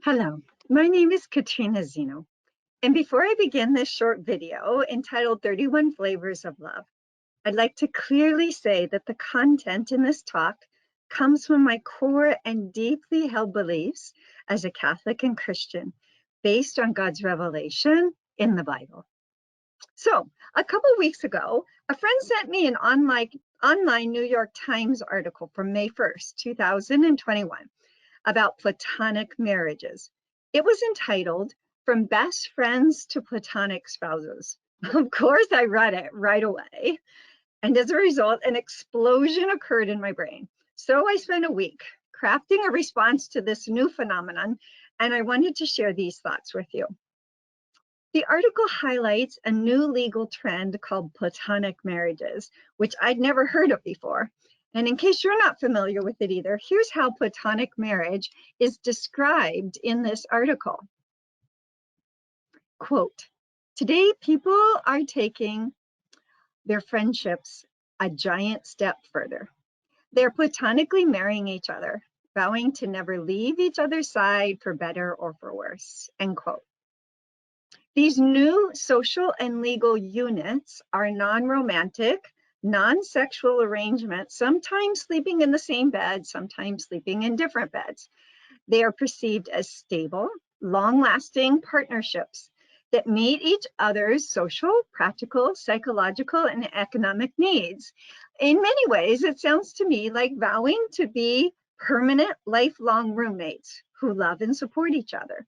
Hello, my name is Katrina Zeno, and before I begin this short video entitled 31 Flavors of Love, I'd like to clearly say that the content in this talk comes from my core and deeply held beliefs as a Catholic and Christian based on God's revelation in the Bible. So, a couple weeks ago, a friend sent me an online New York Times article from May 1st, 2021. About platonic marriages. It was entitled From Best Friends to Platonic Spouses. Of course, I read it right away. And as a result, an explosion occurred in my brain. So I spent a week crafting a response to this new phenomenon, and I wanted to share these thoughts with you. The article highlights a new legal trend called platonic marriages, which I'd never heard of before. And in case you're not familiar with it either, here's how platonic marriage is described in this article. Quote, today people are taking their friendships a giant step further. They're platonically marrying each other, vowing to never leave each other's side for better or for worse, end quote. These new social and legal units are non-romantic, non-sexual arrangements, sometimes sleeping in the same bed, sometimes sleeping in different beds. They are perceived as stable, long-lasting partnerships that meet each other's social, practical, psychological, and economic needs. In many ways, it sounds to me like vowing to be permanent, lifelong roommates who love and support each other.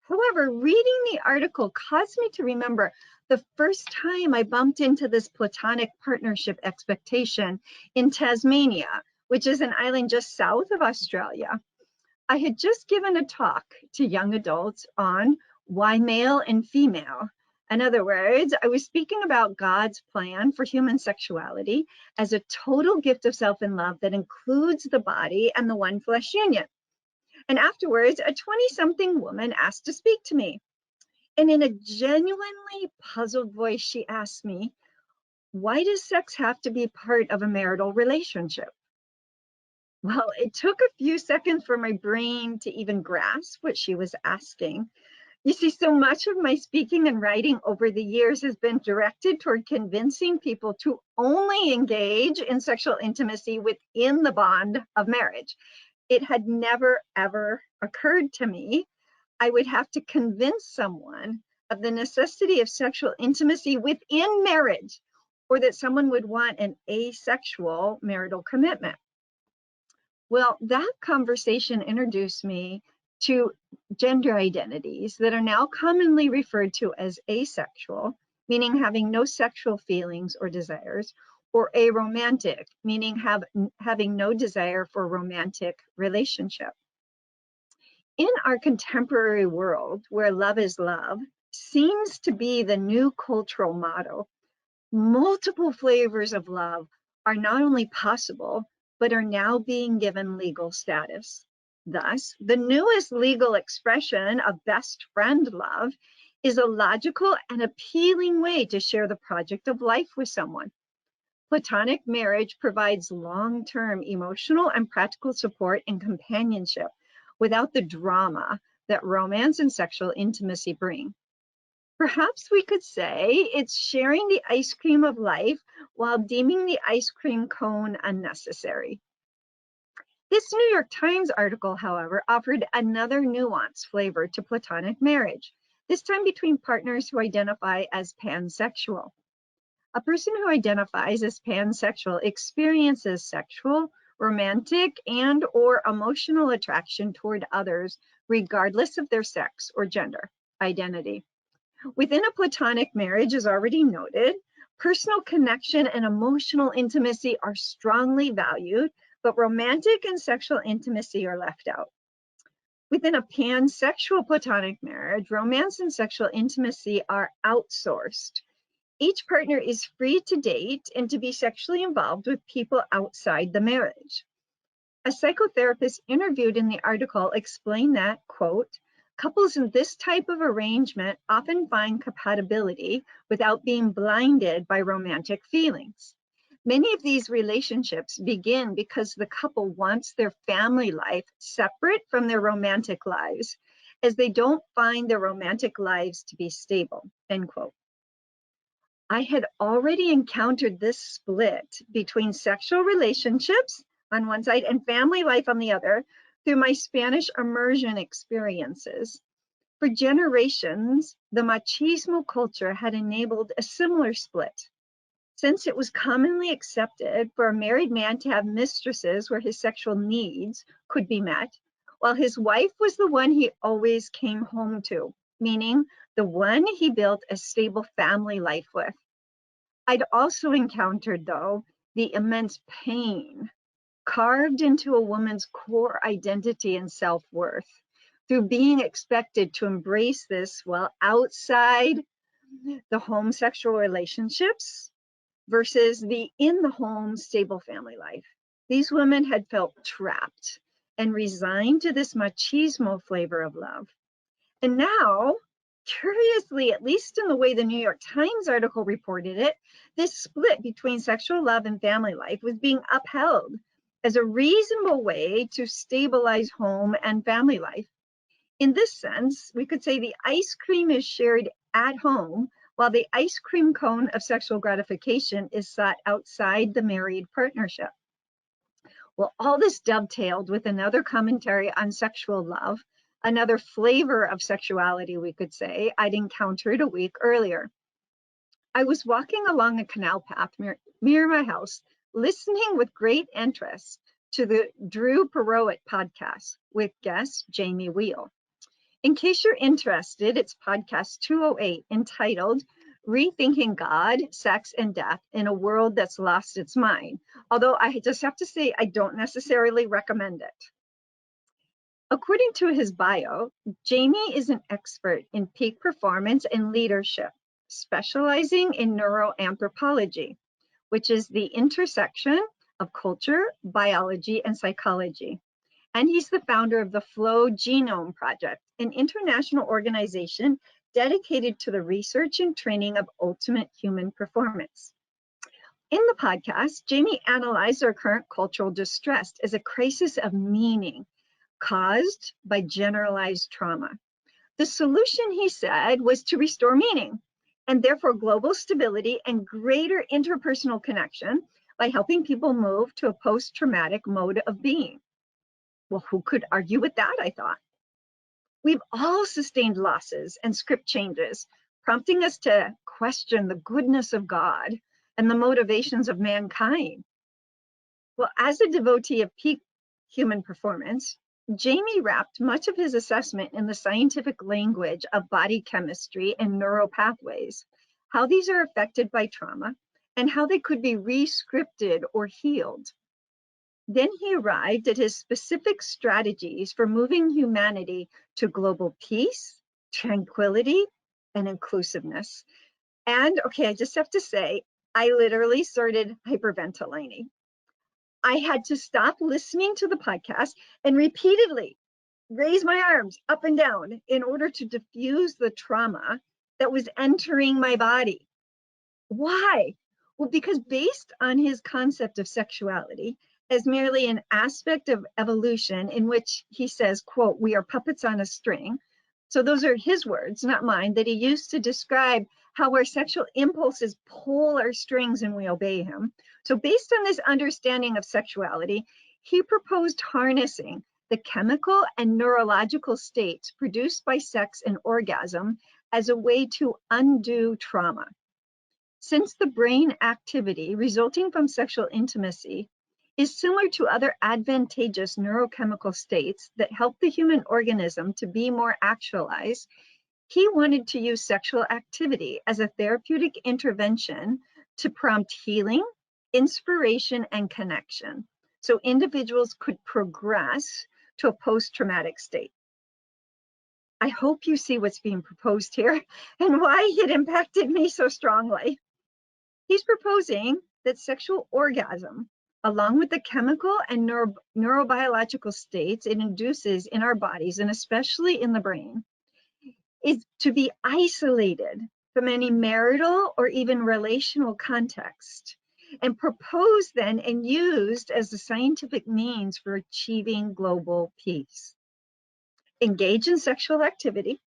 However, reading the article caused me to remember the first time I bumped into this platonic partnership expectation in Tasmania, which is an island just south of Australia. I had just given a talk to young adults on why male and female. In other words, I was speaking about God's plan for human sexuality as a total gift of self and love that includes the body and the one flesh union. And afterwards, a 20-something woman asked to speak to me. And in a genuinely puzzled voice, she asked me, why does sex have to be part of a marital relationship? Well, it took a few seconds for my brain to even grasp what she was asking. You see, so much of my speaking and writing over the years has been directed toward convincing people to only engage in sexual intimacy within the bond of marriage. It had never, ever occurred to me I would have to convince someone of the necessity of sexual intimacy within marriage, or that someone would want an asexual marital commitment. Well, that conversation introduced me to gender identities that are now commonly referred to as asexual, meaning having no sexual feelings or desires, or aromantic, meaning having no desire for a romantic relationship. In our contemporary world, where love is love seems to be the new cultural motto, multiple flavors of love are not only possible, but are now being given legal status. Thus, the newest legal expression of best friend love is a logical and appealing way to share the project of life with someone. Platonic marriage provides long-term emotional and practical support and companionship without the drama that romance and sexual intimacy bring. Perhaps we could say it's sharing the ice cream of life while deeming the ice cream cone unnecessary. This New York Times article, however, offered another nuanced flavor to platonic marriage, this time between partners who identify as pansexual. A person who identifies as pansexual experiences sexual, romantic, and/or emotional attraction toward others, regardless of their sex or gender identity. Within a platonic marriage, as already noted, personal connection and emotional intimacy are strongly valued, but romantic and sexual intimacy are left out. Within a pansexual platonic marriage, romance and sexual intimacy are outsourced. Each partner is free to date and to be sexually involved with people outside the marriage. A psychotherapist interviewed in the article explained that, quote, couples in this type of arrangement often find compatibility without being blinded by romantic feelings. Many of these relationships begin because the couple wants their family life separate from their romantic lives, as they don't find their romantic lives to be stable, end quote. I had already encountered this split between sexual relationships on one side and family life on the other through my Spanish immersion experiences. For generations, the machismo culture had enabled a similar split. Since it was commonly accepted for a married man to have mistresses where his sexual needs could be met, while his wife was the one he always came home to, meaning the one he built a stable family life with. I'd also encountered, though, the immense pain carved into a woman's core identity and self-worth through being expected to embrace this while outside the homosexual relationships versus the in the home stable family life. These women had felt trapped and resigned to this machismo flavor of love. And now, curiously, at least in the way the New York Times article reported it, this split between sexual love and family life was being upheld as a reasonable way to stabilize home and family life. In this sense, we could say the ice cream is shared at home, while the ice cream cone of sexual gratification is sought outside the married partnership. Well, all this dovetailed with another commentary on sexual love, another flavor of sexuality, we could say, I'd encountered a week earlier. I was walking along a canal path near my house, listening with great interest to the Drew Perowit podcast with guest Jamie Wheel. In case you're interested, it's podcast 208 entitled Rethinking God, Sex, and Death in a World That's Lost Its Mind. Although I just have to say, I don't necessarily recommend it. According to his bio, Jamie is an expert in peak performance and leadership, specializing in neuroanthropology, which is the intersection of culture, biology, and psychology. And he's the founder of the Flow Genome Project, an international organization dedicated to the research and training of ultimate human performance. In the podcast, Jamie analyzed our current cultural distress as a crisis of meaning caused by generalized trauma. The solution, he said, was to restore meaning and therefore global stability and greater interpersonal connection by helping people move to a post-traumatic mode of being. Well, who could argue with that, I thought. We've all sustained losses and script changes, prompting us to question the goodness of God and the motivations of mankind. Well, as a devotee of peak human performance, Jamie wrapped much of his assessment in the scientific language of body chemistry and neural pathways, how these are affected by trauma, and how they could be re-scripted or healed. Then he arrived at his specific strategies for moving humanity to global peace, tranquility, and inclusiveness. And okay, I just have to say, I literally started hyperventilating. I had to stop listening to the podcast and repeatedly raise my arms up and down in order to diffuse the trauma that was entering my body. Why? Well, because based on his concept of sexuality as merely an aspect of evolution in which he says, quote, we are puppets on a string. So those are his words, not mine, that he used to describe how our sexual impulses pull our strings and we obey him. So based on this understanding of sexuality, he proposed harnessing the chemical and neurological states produced by sex and orgasm as a way to undo trauma. Since the brain activity resulting from sexual intimacy is similar to other advantageous neurochemical states that help the human organism to be more actualized, he wanted to use sexual activity as a therapeutic intervention to prompt healing, inspiration, and connection, so individuals could progress to a post-traumatic state. I hope you see what's being proposed here and why it impacted me so strongly. He's proposing that sexual orgasm, along with the chemical and neurobiological states it induces in our bodies, and especially in the brain, is to be isolated from any marital or even relational context, and proposed then and used as the scientific means for achieving global peace. Engage in sexual activity,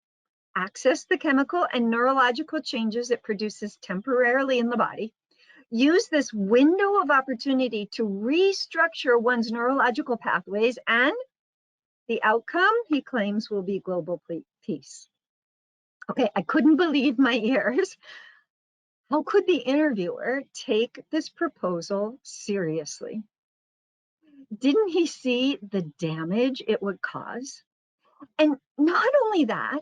access the chemical and neurological changes it produces temporarily in the body, use this window of opportunity to restructure one's neurological pathways, and the outcome, he claims, will be global peace. Okay, I couldn't believe my ears. How could the interviewer take this proposal seriously? Didn't he see the damage it would cause? And not only that,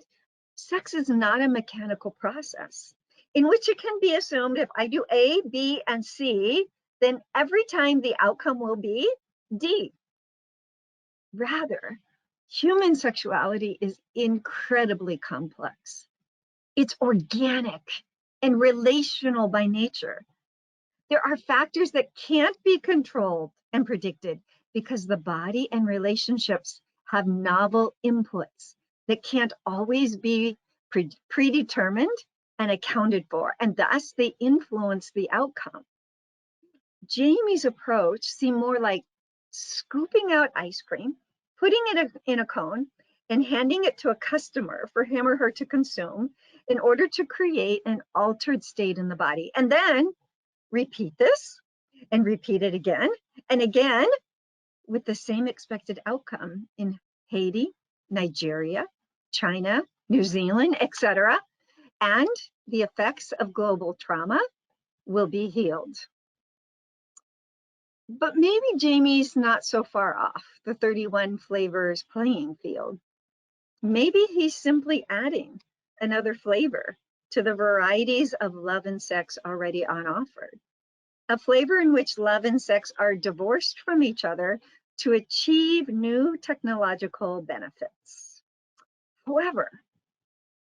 sex is not a mechanical process in which it can be assumed if I do A, B, and C, then every time the outcome will be D. Rather, human sexuality is incredibly complex. It's organic and relational by nature. There are factors that can't be controlled and predicted because the body and relationships have novel inputs that can't always be predetermined and accounted for, and thus they influence the outcome. Jamie's approach seemed more like scooping out ice cream, putting it in a cone, and handing it to a customer for him or her to consume in order to create an altered state in the body. And then repeat this and repeat it again and again with the same expected outcome in Haiti, Nigeria, China, New Zealand, etc. And the effects of global trauma will be healed. But maybe Jamie's not so far off the 31 flavors playing field. Maybe he's simply adding another flavor to the varieties of love and sex already on offer. A flavor in which love and sex are divorced from each other to achieve new technological benefits. However,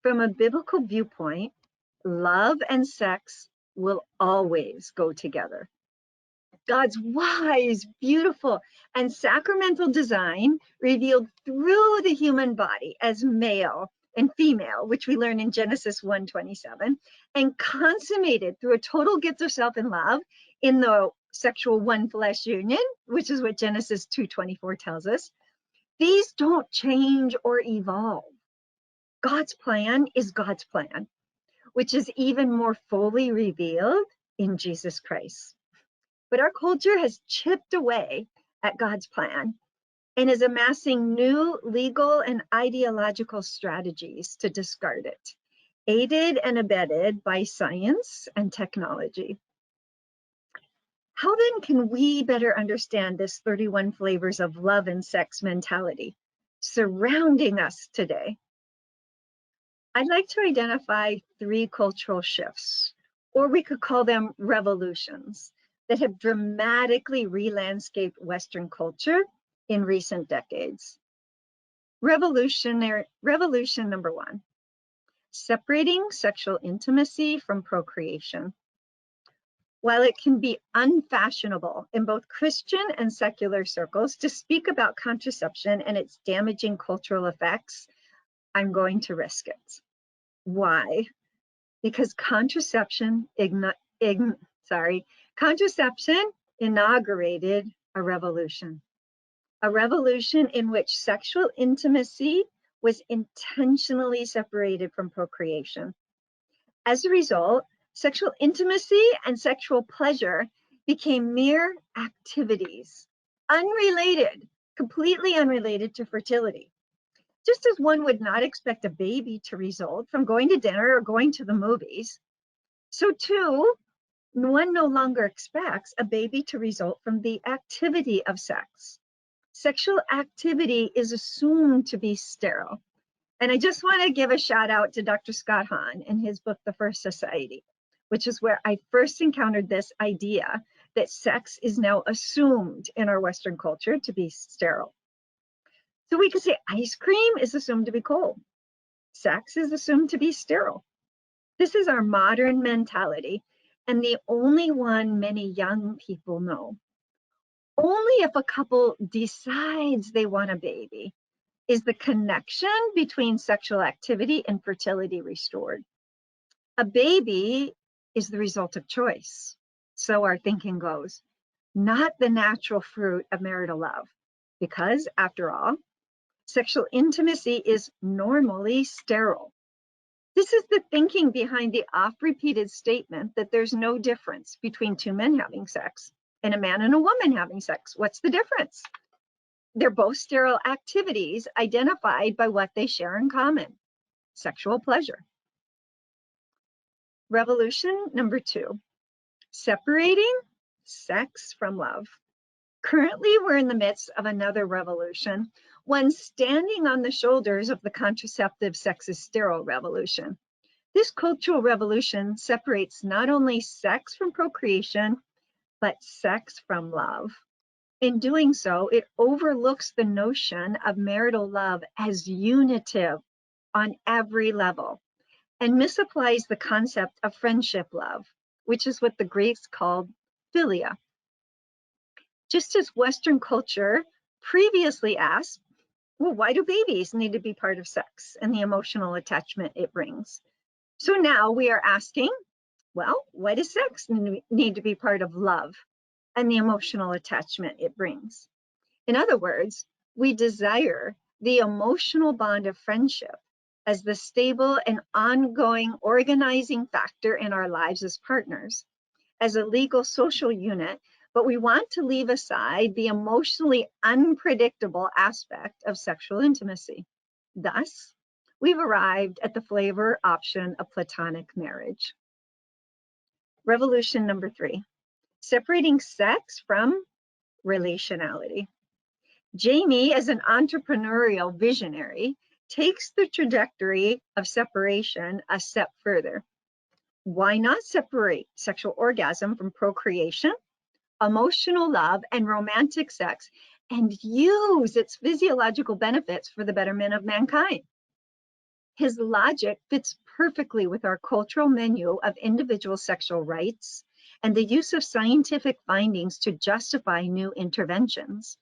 from a biblical viewpoint, love and sex will always go together. God's wise, beautiful, and sacramental design revealed through the human body as male and female, which we learn in Genesis 1:27, and consummated through a total gift of self and love in the sexual one flesh union, which is what Genesis 2:24 tells us. These don't change or evolve. God's plan is God's plan, which is even more fully revealed in Jesus Christ. But our culture has chipped away at God's plan and is amassing new legal and ideological strategies to discard it, aided and abetted by science and technology. How then can we better understand this 31 flavors of love and sex mentality surrounding us today? I'd like to identify 3 cultural shifts, or we could call them revolutions, that have dramatically re-landscaped Western culture in recent decades. Revolution number 1, separating sexual intimacy from procreation. While it can be unfashionable in both Christian and secular circles to speak about contraception and its damaging cultural effects, I'm going to risk it. Why? Because contraception inaugurated a revolution in which sexual intimacy was intentionally separated from procreation. As a result, sexual intimacy and sexual pleasure became mere activities, completely unrelated to fertility. Just as one would not expect a baby to result from going to dinner or going to the movies, so too, one no longer expects a baby to result from the activity of sex. Sexual activity is assumed to be sterile. And I just want to give a shout out to Dr. Scott Hahn in his book, The First Society, which is where I first encountered this idea that sex is now assumed in our Western culture to be sterile. So we could say ice cream is assumed to be cold. Sex is assumed to be sterile. This is our modern mentality, and the only one many young people know. Only if a couple decides they want a baby is the connection between sexual activity and fertility restored. A baby is the result of choice. so our thinking goes, not the natural fruit of marital love. Because, after all, sexual intimacy is normally sterile. This is the thinking behind the oft-repeated statement that there's no difference between two men having sex and a man and a woman having sex. What's the difference? They're both sterile activities identified by what they share in common: sexual pleasure. Revolution number 2, separating sex from love. Currently, we're in the midst of another revolution, one standing on the shoulders of the contraceptive sexist sterile revolution. This cultural revolution separates not only sex from procreation, but sex from love. In doing so, it overlooks the notion of marital love as unitive on every level and misapplies the concept of friendship love, which is what the Greeks called philia. Just as Western culture previously asked, well, why do babies need to be part of sex and the emotional attachment it brings? So now we are asking, well, why does sex need to be part of love and the emotional attachment it brings? In other words, we desire the emotional bond of friendship as the stable and ongoing organizing factor in our lives as partners, as a legal social unit, but we want to leave aside the emotionally unpredictable aspect of sexual intimacy. Thus, we've arrived at the flavor option of platonic marriage. Revolution number 3, separating sex from relationality. Jamie, as an entrepreneurial visionary, takes the trajectory of separation a step further. Why not separate sexual orgasm from procreation, emotional love, and romantic sex, and use its physiological benefits for the betterment of mankind? His logic fits perfectly with our cultural menu of individual sexual rights and the use of scientific findings to justify new interventions.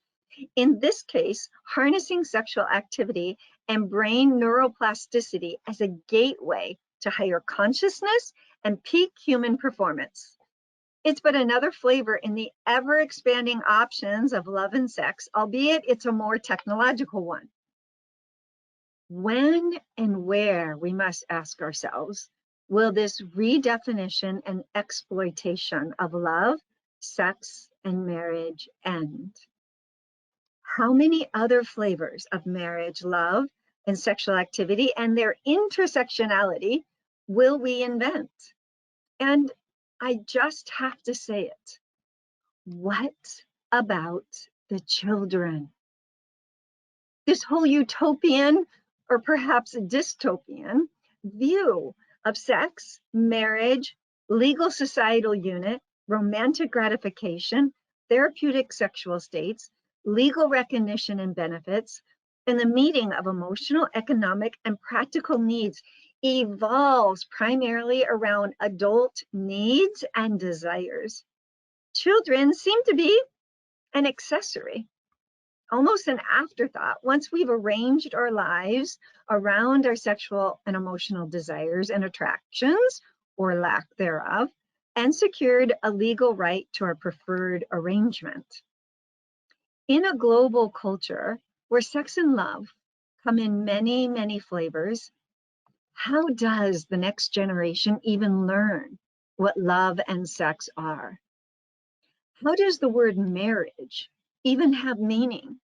In this case, harnessing sexual activity and brain neuroplasticity as a gateway to higher consciousness and peak human performance. It's but another flavor in the ever-expanding options of love and sex, albeit it's a more technological one. When and where, we must ask ourselves, will this redefinition and exploitation of love, sex, and marriage end? How many other flavors of marriage, love, and sexual activity and their intersectionality will we invent? And I just have to say it. What about the children? This whole utopian, or perhaps dystopian, view of sex, marriage, legal societal unit, romantic gratification, therapeutic sexual states, legal recognition and benefits, and the meeting of emotional, economic, and practical needs evolves primarily around adult needs and desires. Children seem to be an accessory, almost an afterthought, once we've arranged our lives around our sexual and emotional desires and attractions, or lack thereof, and secured a legal right to our preferred arrangement. In a global culture where sex and love come in many, many flavors, how does the next generation even learn what love and sex are? How does the word marriage even have meaning?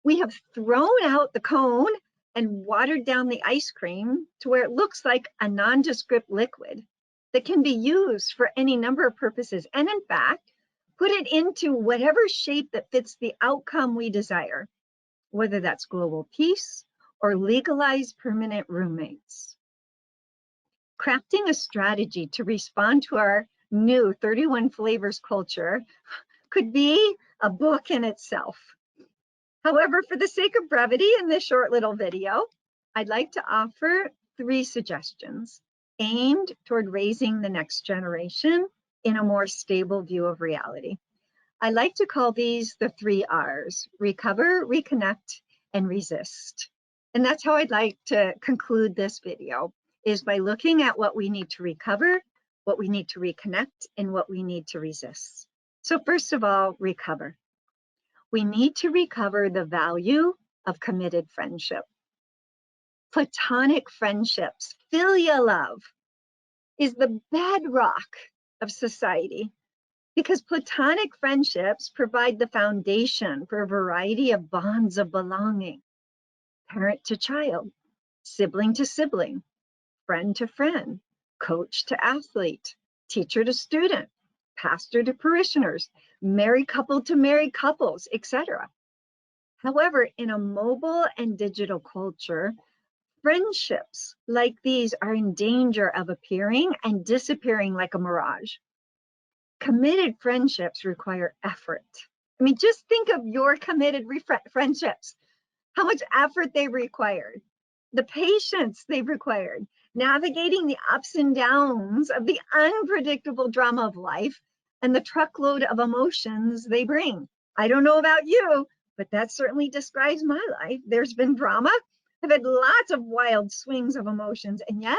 We have thrown out the cone and watered down the ice cream to where it looks like a nondescript liquid that can be used for any number of purposes, and in fact, put it into whatever shape that fits the outcome we desire, whether that's global peace or legalized permanent roommates. Crafting a strategy to respond to our new 31 flavors culture could be a book in itself. However, for the sake of brevity in this short little video, I'd like to offer 3 suggestions aimed toward raising the next generation in a more stable view of reality. I like to call these the 3 R's: recover, reconnect, and resist. And that's how I'd like to conclude this video, is by looking at what we need to recover, what we need to reconnect, and what we need to resist. So first of all, recover. We need to recover the value of committed friendship. Platonic friendships, filial love, is the bedrock of society because platonic friendships provide the foundation for a variety of bonds of belonging. Parent to child, sibling to sibling, friend to friend, coach to athlete, teacher to student, pastor to parishioners, married couple to married couples, etc. However, in a mobile and digital culture, friendships like these are in danger of appearing and disappearing like a mirage. Committed friendships require effort. I mean, just think of your committed friendships, how much effort they required, the patience they've required, navigating the ups and downs of the unpredictable drama of life and the truckload of emotions they bring. I don't know about you, but that certainly describes my life. There's been drama. I've had lots of wild swings of emotions, and yet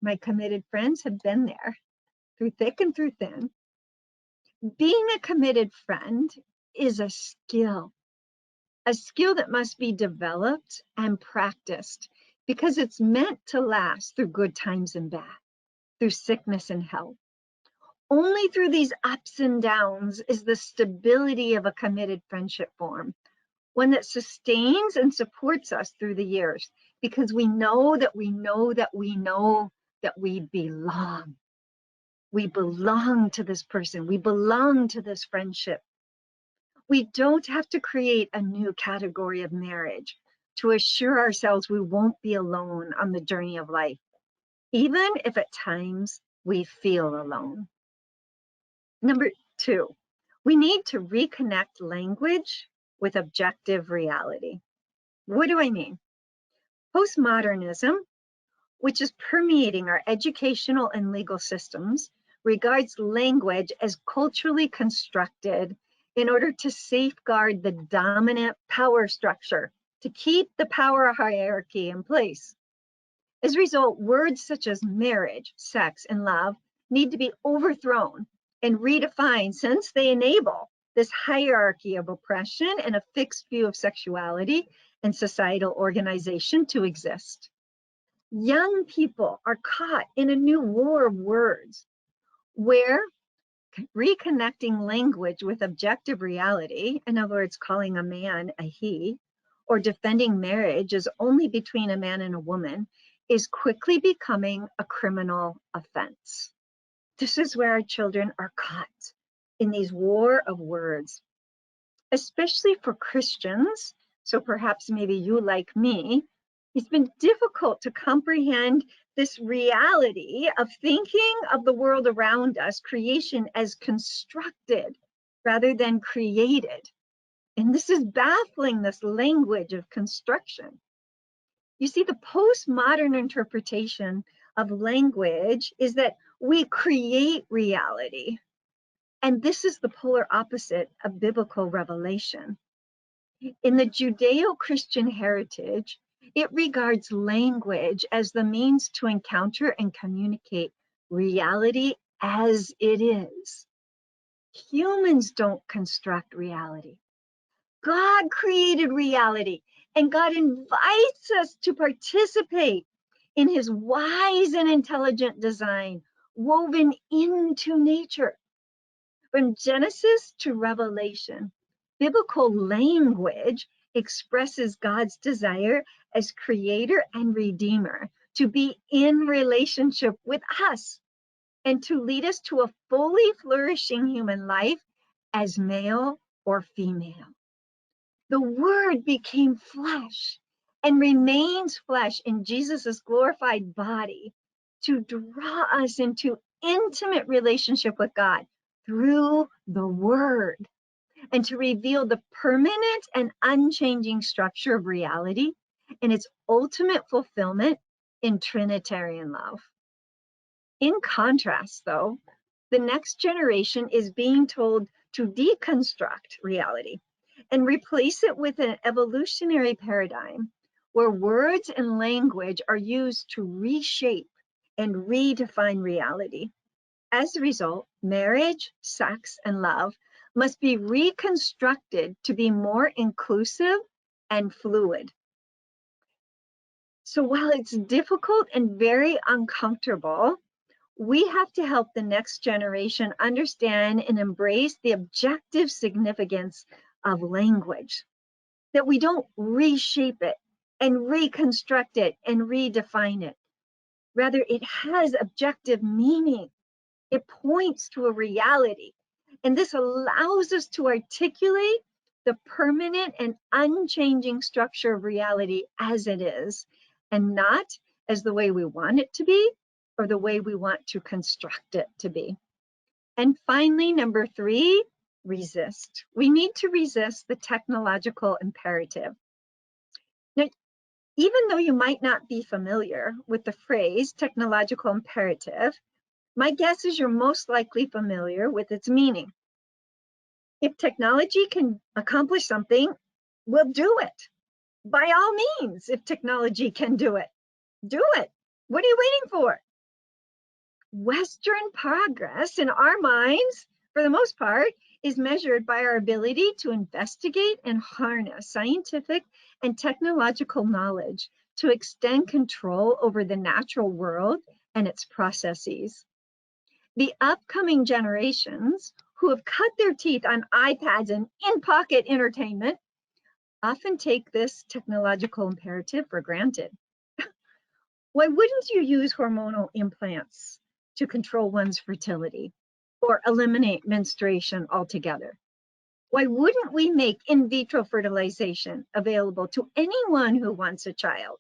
my committed friends have been there through thick and through thin. Being a committed friend is a skill that must be developed and practiced because it's meant to last through good times and bad, through sickness and health. Only through these ups and downs is the stability of a committed friendship form, one that sustains and supports us through the years, because we know that we know that we know that we belong. We belong to this person. We belong to this friendship. We don't have to create a new category of marriage to assure ourselves we won't be alone on the journey of life, even if at times we feel alone. Number 2, we need to reconnect language with objective reality. What do I mean? Postmodernism, which is permeating our educational and legal systems, regards language as culturally constructed in order to safeguard the dominant power structure, to keep the power hierarchy in place. As a result, words such as marriage, sex, and love need to be overthrown and redefined, since they enable this hierarchy of oppression and a fixed view of sexuality and societal organization to exist. Young people are caught in a new war of words where reconnecting language with objective reality, in other words, calling a man a he, or defending marriage as only between a man and a woman, is quickly becoming a criminal offense. This is where our children are caught in these war of words, especially for Christians. So perhaps maybe you, like me, it's been difficult to comprehend this reality of thinking of the world around us, creation, as constructed rather than created. And this is baffling, this language of construction. You see, the postmodern interpretation of language is that we create reality. And this is the polar opposite of biblical revelation. In the Judeo-Christian heritage, it regards language as the means to encounter and communicate reality as it is. Humans don't construct reality. God created reality, and God invites us to participate in his wise and intelligent design woven into nature. From Genesis to Revelation, biblical language expresses God's desire as creator and redeemer to be in relationship with us and to lead us to a fully flourishing human life as male or female. The Word became flesh and remains flesh in Jesus's glorified body to draw us into intimate relationship with God through the Word, and to reveal the permanent and unchanging structure of reality and its ultimate fulfillment in Trinitarian love. In contrast, though, the next generation is being told to deconstruct reality and replace it with an evolutionary paradigm where words and language are used to reshape and redefine reality. As a result, marriage, sex, and love must be reconstructed to be more inclusive and fluid. So while it's difficult and very uncomfortable, we have to help the next generation understand and embrace the objective significance of language, that we don't reshape it and reconstruct it and redefine it. Rather, it has objective meaning. It points to a reality. And this allows us to articulate the permanent and unchanging structure of reality as it is, and not as the way we want it to be or the way we want to construct it to be. And finally, number 3, resist. We need to resist the technological imperative. Now, even though you might not be familiar with the phrase technological imperative, my guess is you're most likely familiar with its meaning. If technology can accomplish something, we'll do it. By all means, if technology can do it, do it. What are you waiting for? Western progress in our minds, for the most part, is measured by our ability to investigate and harness scientific and technological knowledge to extend control over the natural world and its processes. The upcoming generations who have cut their teeth on iPads and in-pocket entertainment often take this technological imperative for granted. Why wouldn't you use hormonal implants to control one's fertility or eliminate menstruation altogether? Why wouldn't we make in vitro fertilization available to anyone who wants a child?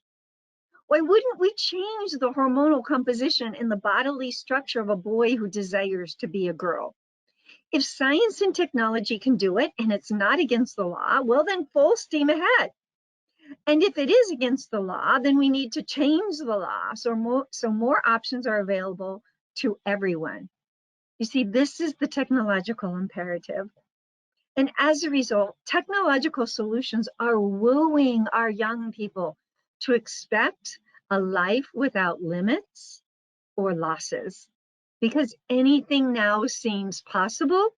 Why wouldn't we change the hormonal composition in the bodily structure of a boy who desires to be a girl? If science and technology can do it and it's not against the law, well, then full steam ahead. And if it is against the law, then we need to change the law so more options are available to everyone. You see, this is the technological imperative. And as a result, technological solutions are wooing our young people to expect a life without limits or losses, because anything now seems possible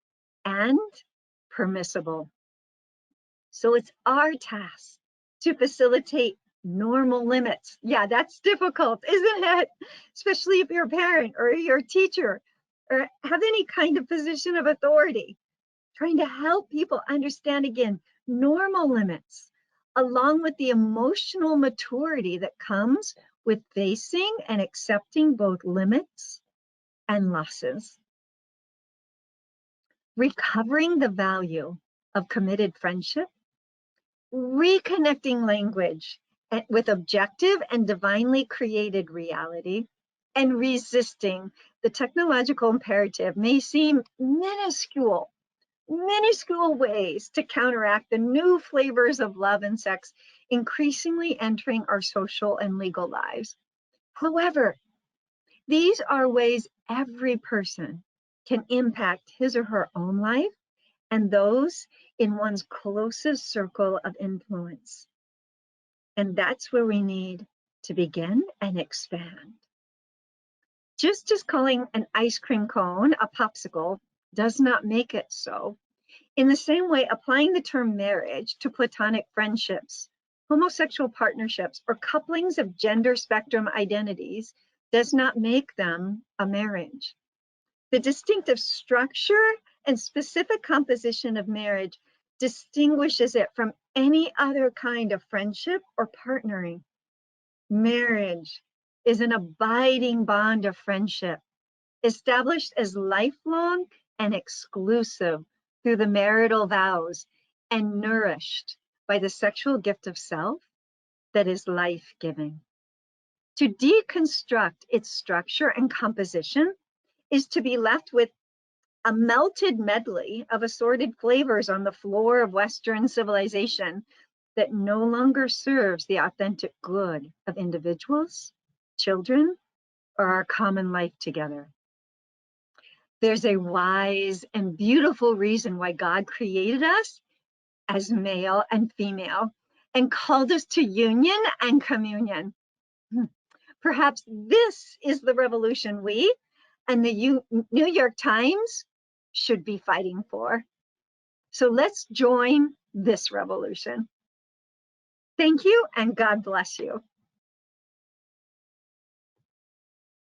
and permissible. So it's our task to facilitate normal limits. Yeah, that's difficult, isn't it? Especially if you're a parent or you're a teacher or have any kind of position of authority. Trying to help people understand again normal limits, along with the emotional maturity that comes with facing and accepting both limits and losses. Recovering the value of committed friendship, reconnecting language with objective and divinely created reality, and resisting the technological imperative may seem minuscule ways to counteract the new flavors of love and sex increasingly entering our social and legal lives. However, these are ways every person can impact his or her own life and those in one's closest circle of influence. And that's where we need to begin and expand. Just as calling an ice cream cone a popsicle does not make it so, in the same way, applying the term marriage to platonic friendships, homosexual partnerships, or couplings of gender spectrum identities does not make them a marriage. The distinctive structure and specific composition of marriage distinguishes it from any other kind of friendship or partnering. Marriage is an abiding bond of friendship, established as lifelong and exclusive through the marital vows and nourished by the sexual gift of self that is life-giving. To deconstruct its structure and composition is to be left with a melted medley of assorted flavors on the floor of Western civilization that no longer serves the authentic good of individuals, children, or our common life together. There's a wise and beautiful reason why God created us as male and female and called us to union and communion. Perhaps this is the revolution we, and the New York Times should be fighting for. So let's join this revolution. Thank you, and God bless you.